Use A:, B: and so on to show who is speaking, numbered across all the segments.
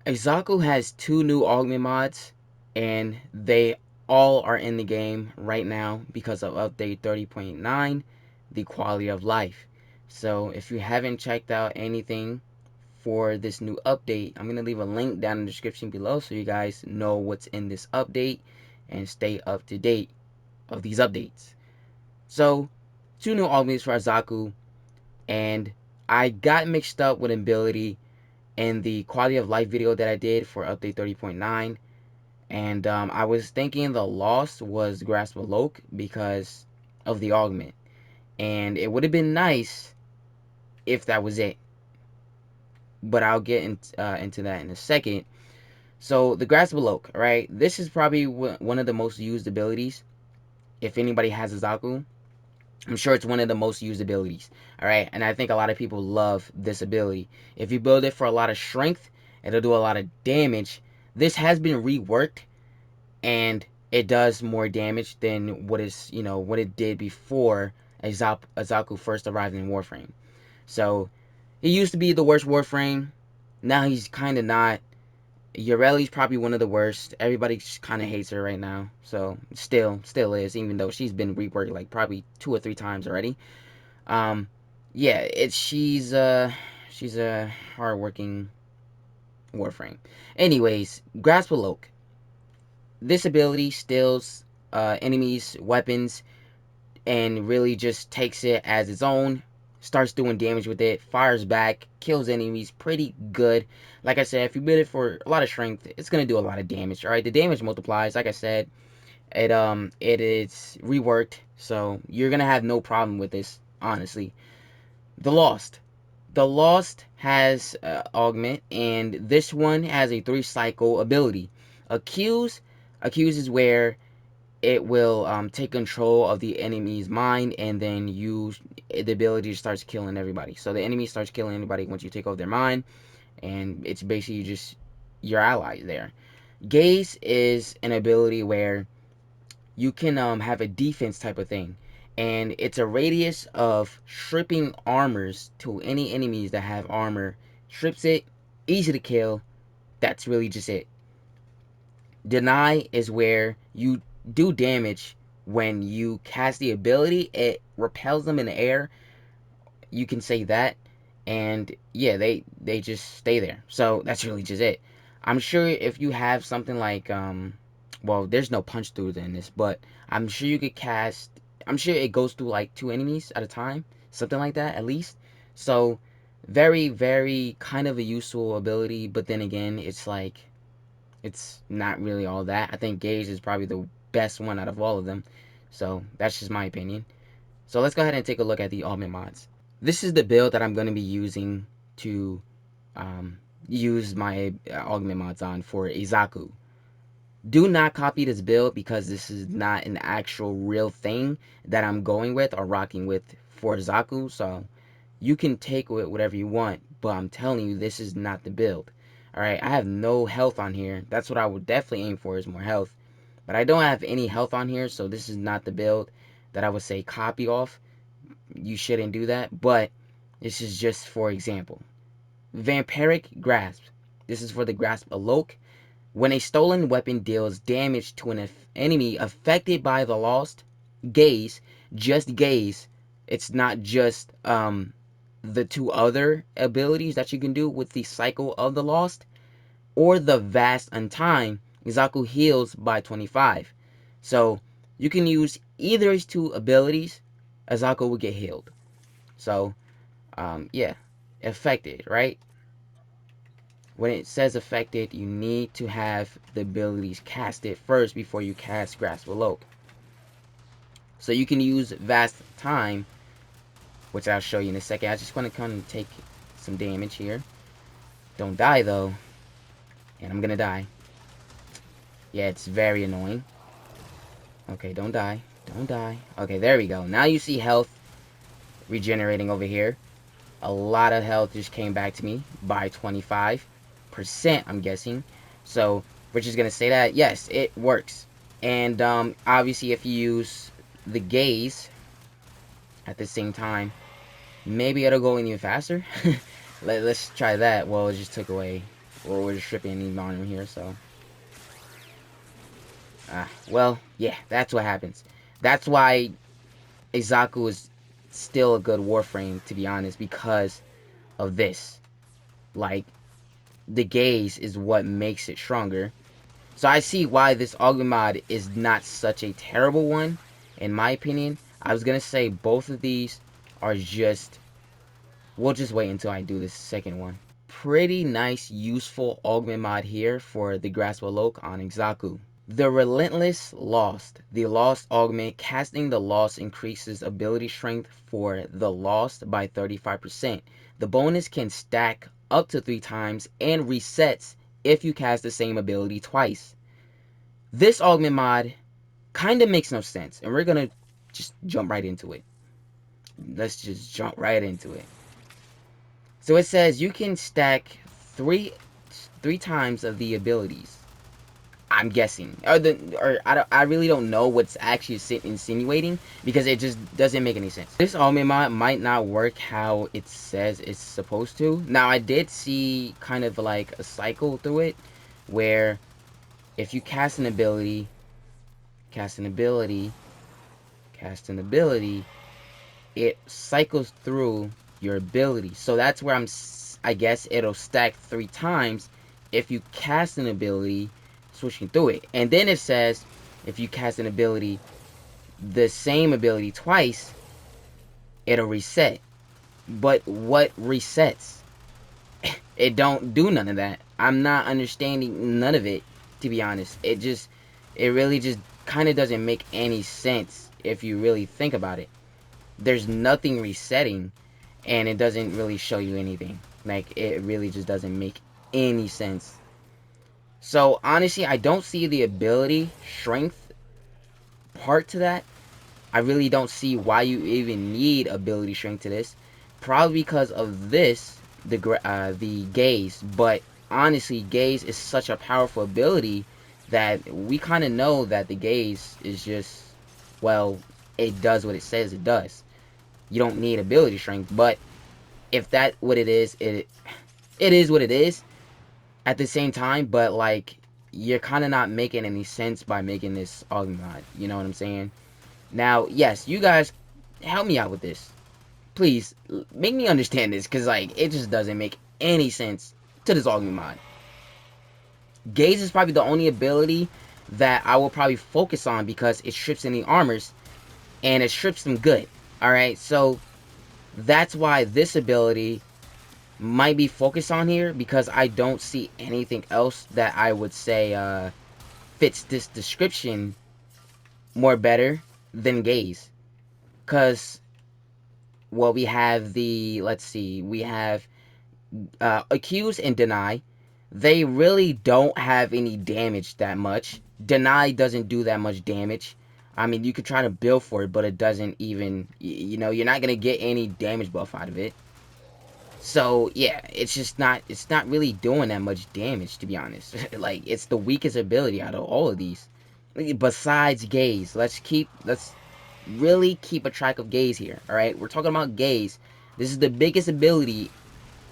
A: Xaku has two new augment mods, and they all are in the game right now because of update 30.9, the quality of life. So if you haven't checked out anything for this new update, I'm going to leave a link down in the description below so you guys know what's in this update and stay up to date of these updates. So, two new augments for Xaku, and I got mixed up with ability in the quality of life video that I did for update 30.9, and I was thinking the Lost was Grasp of Lohk because of the augment, and it would have been nice if that was it, but I'll get into that in a second. So the Grasp of Lohk, right? This is probably one of the most used abilities. If anybody has a Zaku, I'm sure it's one of the most used abilities. All right, and I think a lot of people love this ability. If you build it for a lot of strength, it'll do a lot of damage. This has been reworked, and it does more damage than what it did before Azaku first arrived in Warframe. So he used to be the worst Warframe. Now he's kind of not. Ureli's probably one of the worst. Everybody just kind of hates her right now. So still is, even though she's been reworked like probably 2 or 3 times already. Um, yeah, she's a hardworking Warframe. Anyways, Grasp of Lohk. This ability steals enemies' weapons and really just takes it as its own. Starts doing damage with it, fires back, kills enemies pretty good. Like I said, if you build it for a lot of strength, it's gonna do a lot of damage. All right, the damage multiplies. Like I said, it is reworked, so you're gonna have no problem with this. Honestly, the Lost. The Lost has Augment, and this one has a 3 cycle ability. Accuse. Accuse is where it will take control of the enemy's mind, and then use the ability starts killing everybody. So the enemy starts killing anybody once you take over their mind, and it's basically just your allies there. Gaze is an ability where you can have a defense type of thing, and it's a radius of stripping armors to any enemies that have armor. Strips it, easy to kill. That's really just it. Deny is where you do damage when you cast the ability. It repels them in the air. You can say that, and yeah, they just stay there. So that's really just it. I'm sure if you have something like well, there's no punch through in this, but I'm sure you could cast. I'm sure it goes through like 2 enemies at a time, something like that at least. So very kind of a useful ability, but then again, it's like it's not really all that. I think Gauge is probably the best one out of all of them. So that's just my opinion. So let's go ahead and take a look at the augment mods. This is the build that I'm going to be using to um, use my augment mods on for Izaku. Do not copy this build because this is not an actual real thing that I'm going with or rocking with for Zaku. So you can take it whatever you want, but I'm telling you, this is not the build. Alright, I have no health on here. That's what I would definitely aim for, is more health. But I don't have any health on here, so this is not the build that I would say copy off. You shouldn't do that, but this is just for example. Vampiric Grasp. This is for the Grasp of Lohk. When a stolen weapon deals damage to an enemy affected by the Lost, gaze, just gaze. It's not just the 2 other abilities that you can do with the cycle of the Lost, or the Vast Untime. Xaku heals by 25. So you can use either of these 2 abilities, Xaku will get healed. So yeah, affected, right? When it says affected, you need to have the abilities casted first before you cast Grasp of Lohk. So you can use Vast Time, which I'll show you in a second. I just want to come and take some damage here. Don't die though. And I'm gonna die. Yeah, it's very annoying. Okay, don't die. Don't die. Okay, there we go. Now you see health regenerating over here. A lot of health just came back to me by 25%, I'm guessing. So we're just gonna say that yes, it works. And obviously, if you use the gaze at the same time, maybe it'll go even faster. Let's try that. Well, it just took away or we're just stripping any armor here, so. Well, yeah, that's what happens. That's why Xaku is still a good Warframe, to be honest, because of this. Like, the gaze is what makes it stronger. So I see why this Augment mod is not such a terrible one, in my opinion. I was gonna say both of these are just... We'll just wait until I do this second one. Pretty nice, useful Augment mod here for the Grasp of Lohk on Xaku. The Relentless Lost. The Lost Augment. Casting the Lost increases ability strength for the Lost by 35%. The bonus can stack up to 3 times and resets if you cast the same ability twice. This Augment mod kind of makes no sense, and we're going to just jump right into it. Let's just jump right into it. So it says you can stack three times of the abilities. I'm guessing, I really don't know what's actually insinuating, because it just doesn't make any sense. This Augment mod might not work how it says it's supposed to. Now, I did see kind of like a cycle through it, where if you cast an ability, it cycles through your ability. So that's where I guess it'll stack 3 times if you cast an ability switching through it. And then it says if you cast an ability, the same ability twice, it'll reset. But what resets? It don't do none of that. I'm not understanding none of it, to be honest. It really just kind of doesn't make any sense if you really think about it. There's nothing resetting, and it doesn't really show you anything. Like, it really just doesn't make any sense. So honestly, I don't see the ability strength part to that. I really don't see why you even need ability strength to this. Probably because of this, the gaze. But honestly, gaze is such a powerful ability that we kind of know that the gaze is just, well, it does what it says it does. You don't need ability strength, but if that's what it is, it is what it is at the same time. But like, you're kind of not making any sense by making this Augment mod, you know what I'm saying? Now, yes, you guys help me out with this, please. Make me understand this, because like, it just doesn't make any sense to this Augment mod. Gaze is probably the only ability that I will probably focus on, because it strips any armors, and it strips them good. Alright, so that's why this ability might be focused on here, because I don't see anything else that I would say fits this description more better than gaze. Because, well, we have the, let's see, we have accuse and deny. They really don't have any damage that much. Deny doesn't do that much damage. I mean, you could try to build for it, but it doesn't even, you know, you're not going to get any damage buff out of it. So, yeah, it's not really doing that much damage, to be honest. Like, it's the weakest ability out of all of these. Besides gaze, let's really keep a track of gaze here, alright? We're talking about gaze. This is the biggest ability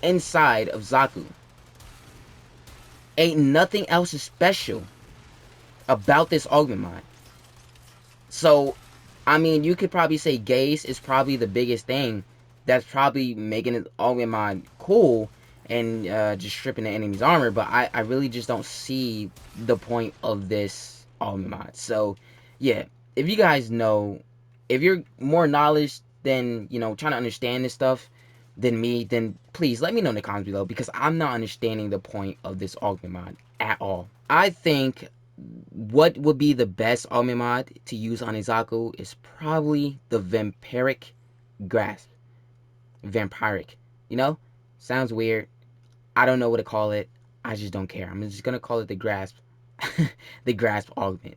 A: inside of Xaku. Ain't nothing else is special about this Augment mod. So, I mean, you could probably say gaze is probably the biggest thing that's probably making an Augment mod cool, and just stripping the enemy's armor, but I really just don't see the point of this Augment mod. So, yeah, if you guys know, if you're more knowledge than, you know, trying to understand this stuff than me, then please let me know in the comments below, because I'm not understanding the point of this Augment mod at all. I think what would be the best Augment mod to use on Xaku is probably the Vampiric Grasp. Vampiric, you know? Sounds weird. I don't know what to call it. I just don't care. I'm just gonna call it the Grasp. The Grasp Augment.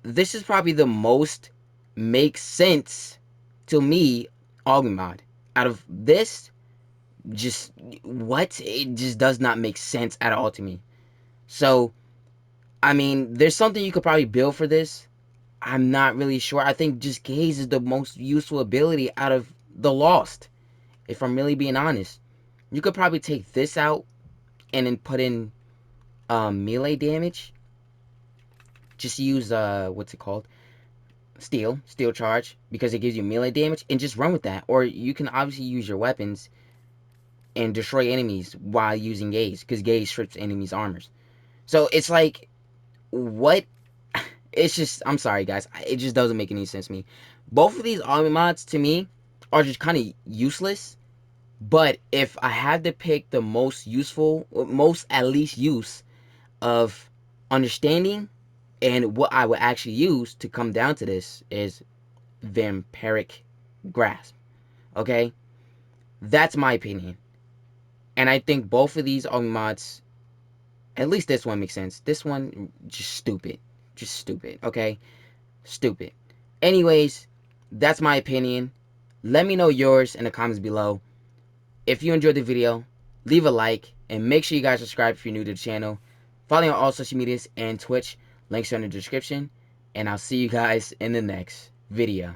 A: This is probably the most makes sense to me Augment mod. Out of this, just what? It just does not make sense at all to me. So, I mean, there's something you could probably build for this. I'm not really sure. I think just gaze is the most useful ability out of the Lost, if I'm really being honest. You could probably take this out and then put in melee damage, just use what's it called? Steel charge, because it gives you melee damage, and just run with that. Or you can obviously use your weapons and destroy enemies while using gaze, because gaze strips enemies' armors. So it's like, what? It's just, I'm sorry guys, it just doesn't make any sense to me. Both of these augment mods to me are just kind of useless. But if I had to pick the most useful, most at least use of understanding, and what I would actually use to come down to this, is Vampiric Grasp. Okay? That's my opinion. And I think both of these augment mods, at least this one makes sense. This one, just stupid. Just stupid. Okay? Stupid. Anyways, that's my opinion. Let me know yours in the comments below. If you enjoyed the video, leave a like, and make sure you guys subscribe if you're new to the channel. Follow me on all social medias and Twitch. Links are in the description. And I'll see you guys in the next video.